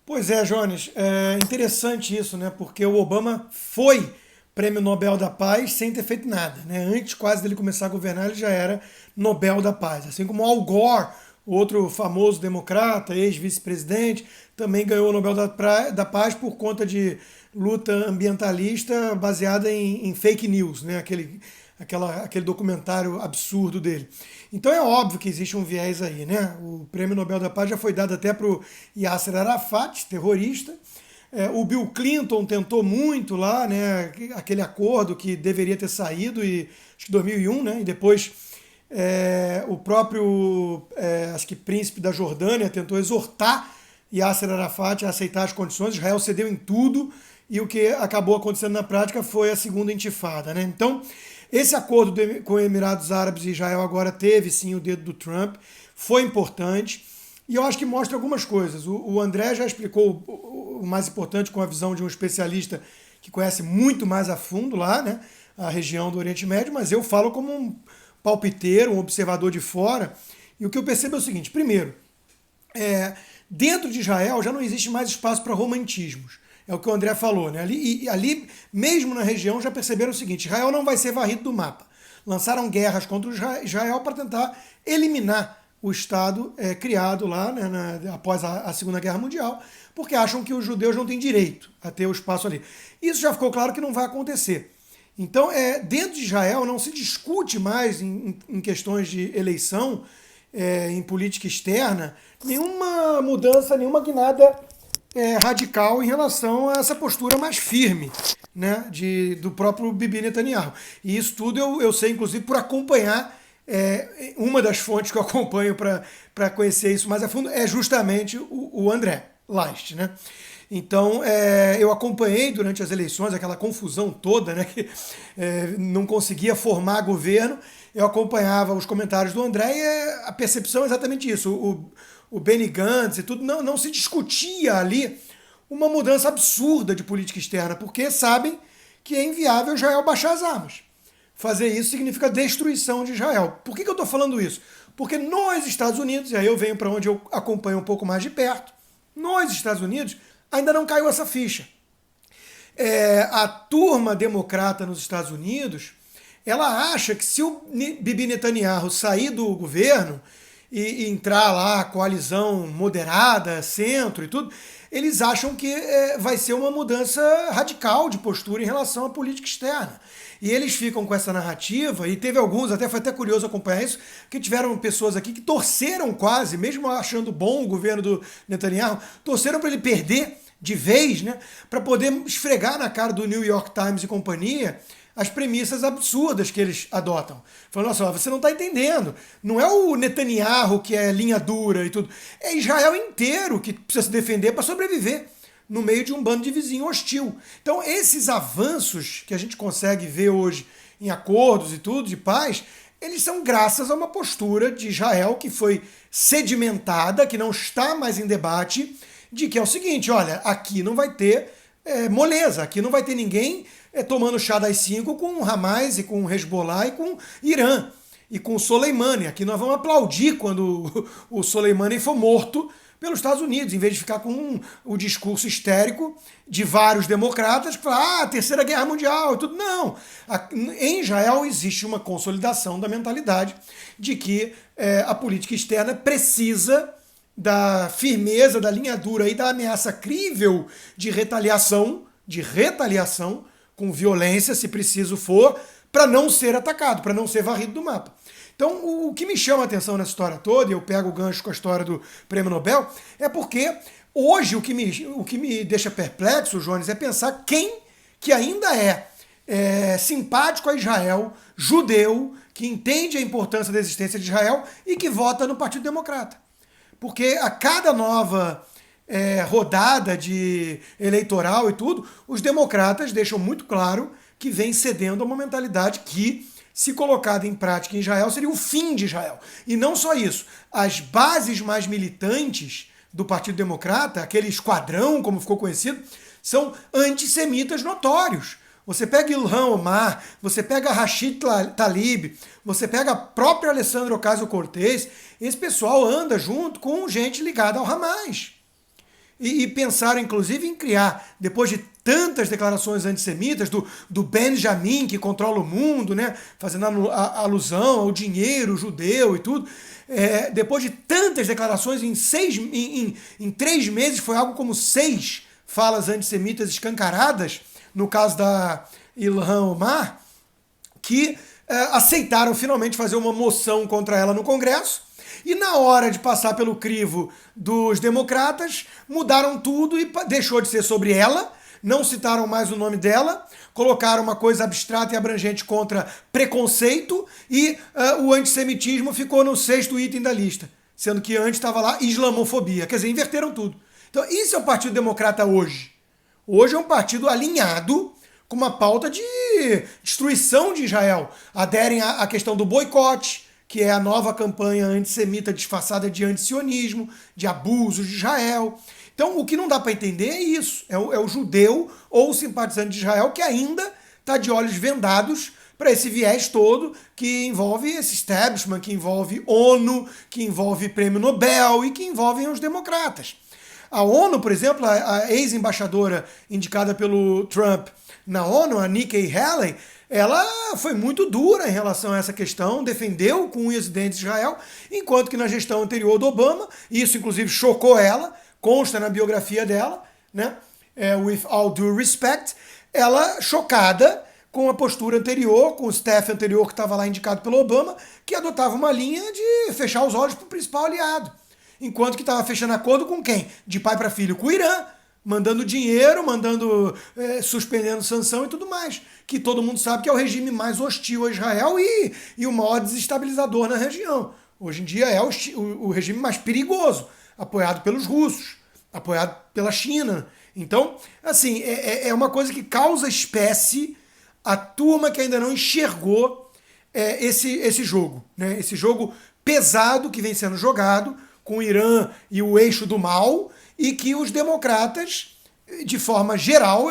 Pois é, Jones, é interessante isso, né? Porque o Obama foi Prêmio Nobel da Paz sem ter feito nada, né? Antes quase dele começar a governar, ele já era Nobel da Paz. Assim como Al Gore, outro famoso democrata, ex-vice-presidente, também ganhou o Nobel da Paz por conta de luta ambientalista baseada em fake news, né? Aquele documentário absurdo dele. Então é óbvio que existe um viés aí, né? O Prêmio Nobel da Paz já foi dado até para o Yasser Arafat, terrorista. O Bill Clinton tentou muito lá, né? Aquele acordo que deveria ter saído, acho que 2001, né? E depois o próprio, acho que príncipe da Jordânia tentou exortar Yasser Arafat a aceitar as condições. Israel cedeu em tudo e o que acabou acontecendo na prática foi a segunda intifada, né? Então, esse acordo com Emirados Árabes e Israel agora teve sim o dedo do Trump, foi importante e eu acho que mostra algumas coisas. O André já explicou o mais importante com a visão de um especialista que conhece muito mais a fundo lá, né, a região do Oriente Médio, mas eu falo como um palpiteiro, um observador de fora, e o que eu percebo é o seguinte: primeiro, é, dentro de Israel já não existe mais espaço para romantismos. É o que o André falou, né? Ali, mesmo na região, já perceberam o seguinte: Israel não vai ser varrido do mapa. Lançaram guerras contra Israel para tentar eliminar o Estado criado lá, né, após a Segunda Guerra Mundial, porque acham que os judeus não têm direito a ter o espaço ali. Isso já ficou claro que não vai acontecer. Então, dentro de Israel não se discute mais em questões de eleição, em política externa, nenhuma mudança, nenhuma guinada radical em relação a essa postura mais firme, né, do próprio Bibi Netanyahu. E isso tudo eu sei, inclusive, por acompanhar. Uma das fontes que eu acompanho para conhecer isso mais a fundo é justamente o André Leist, né? Então, eu acompanhei durante as eleições aquela confusão toda, né, que não conseguia formar governo. Eu acompanhava os comentários do André e a percepção é exatamente isso. O Benny Gantz e tudo, não se discutia ali uma mudança absurda de política externa, porque sabem que é inviável Israel baixar as armas. Fazer isso significa destruição de Israel. Por que eu estou falando isso? Porque nos Estados Unidos, e aí eu venho para onde eu acompanho um pouco mais de perto, nos Estados Unidos ainda não caiu essa ficha. A turma democrata nos Estados Unidos, ela acha que se o Bibi Netanyahu sair do governo e entrar lá a coalizão moderada, centro e tudo, eles acham que vai ser uma mudança radical de postura em relação à política externa. E eles ficam com essa narrativa, e teve alguns, foi até curioso acompanhar isso, que tiveram pessoas aqui que torceram quase, mesmo achando bom o governo do Netanyahu, torceram para ele perder de vez, né, para poder esfregar na cara do New York Times e companhia as premissas absurdas que eles adotam. Falando, nossa, você não está entendendo. Não é o Netanyahu que é linha dura e tudo. É Israel inteiro que precisa se defender para sobreviver no meio de um bando de vizinho hostil. Então, esses avanços que a gente consegue ver hoje em acordos e tudo, de paz, eles são graças a uma postura de Israel que foi sedimentada, que não está mais em debate, de que é o seguinte: olha, aqui não vai ter moleza, aqui não vai ter ninguém tomando chá das 5 com o Hamas e com o Hezbollah e com o Irã e com o Soleimani. Aqui nós vamos aplaudir quando o Soleimani for morto pelos Estados Unidos, em vez de ficar com o discurso histérico de vários democratas que falam, Terceira Guerra Mundial e tudo. Não. Em Israel existe uma consolidação da mentalidade de que a política externa precisa da firmeza, da linha dura e da ameaça crível de retaliação, com violência, se preciso for, para não ser atacado, para não ser varrido do mapa. Então, o que me chama a atenção nessa história toda, e eu pego o gancho com a história do Prêmio Nobel, é porque hoje o que me deixa perplexo, Jones, é pensar quem que ainda é simpático a Israel, judeu, que entende a importância da existência de Israel e que vota no Partido Democrata. Porque a cada nova rodada de eleitoral e tudo, os democratas deixam muito claro que vem cedendo a uma mentalidade que, se colocada em prática em Israel, seria o fim de Israel. E não só isso, as bases mais militantes do Partido Democrata, aquele esquadrão, como ficou conhecido, são antissemitas notórios. Você pega Ilhan Omar, você pega Rashid Tlaib, você pega a própria Alessandra Ocasio-Cortez, esse pessoal anda junto com gente ligada ao Hamas. e pensaram, inclusive, em criar, depois de tantas declarações antissemitas, do Benjamin, que controla o mundo, né, fazendo alusão ao dinheiro judeu e tudo, depois de tantas declarações, em 3 meses, foi algo como 6 falas antissemitas escancaradas, no caso da Ilhan Omar, que aceitaram finalmente fazer uma moção contra ela no Congresso, e na hora de passar pelo crivo dos democratas, mudaram tudo e deixou de ser sobre ela, não citaram mais o nome dela, colocaram uma coisa abstrata e abrangente contra preconceito e o antissemitismo ficou no 6º item da lista, sendo que antes estava lá islamofobia. Quer dizer, inverteram tudo. Então, isso é o Partido Democrata hoje. Hoje é um partido alinhado com uma pauta de destruição de Israel. Aderem à questão do boicote, que é a nova campanha antissemita disfarçada de antisionismo, de abusos de Israel. Então, o que não dá para entender é isso. É o judeu ou o simpatizante de Israel que ainda está de olhos vendados para esse viés todo que envolve esse establishment, que envolve ONU, que envolve Prêmio Nobel e que envolvem os democratas. A ONU, por exemplo, a ex-embaixadora indicada pelo Trump na ONU, a Nikki Haley, ela foi muito dura em relação a essa questão, defendeu com unhas e dentes Israel, enquanto que na gestão anterior do Obama, isso inclusive chocou ela, consta na biografia dela, né? With all due respect, ela chocada com a postura anterior, com o staff anterior que estava lá indicado pelo Obama, que adotava uma linha de fechar os olhos para o principal aliado. Enquanto que estava fechando acordo com quem? De pai para filho, com o Irã, mandando dinheiro, suspendendo sanção e tudo mais. Que todo mundo sabe que é o regime mais hostil a Israel e o maior desestabilizador na região. Hoje em dia é o regime mais perigoso, apoiado pelos russos, apoiado pela China. Então, assim, é uma coisa que causa espécie a turma que ainda não enxergou esse jogo, né? Esse jogo pesado que vem sendo jogado com o Irã e o eixo do mal, e que os democratas, de forma geral,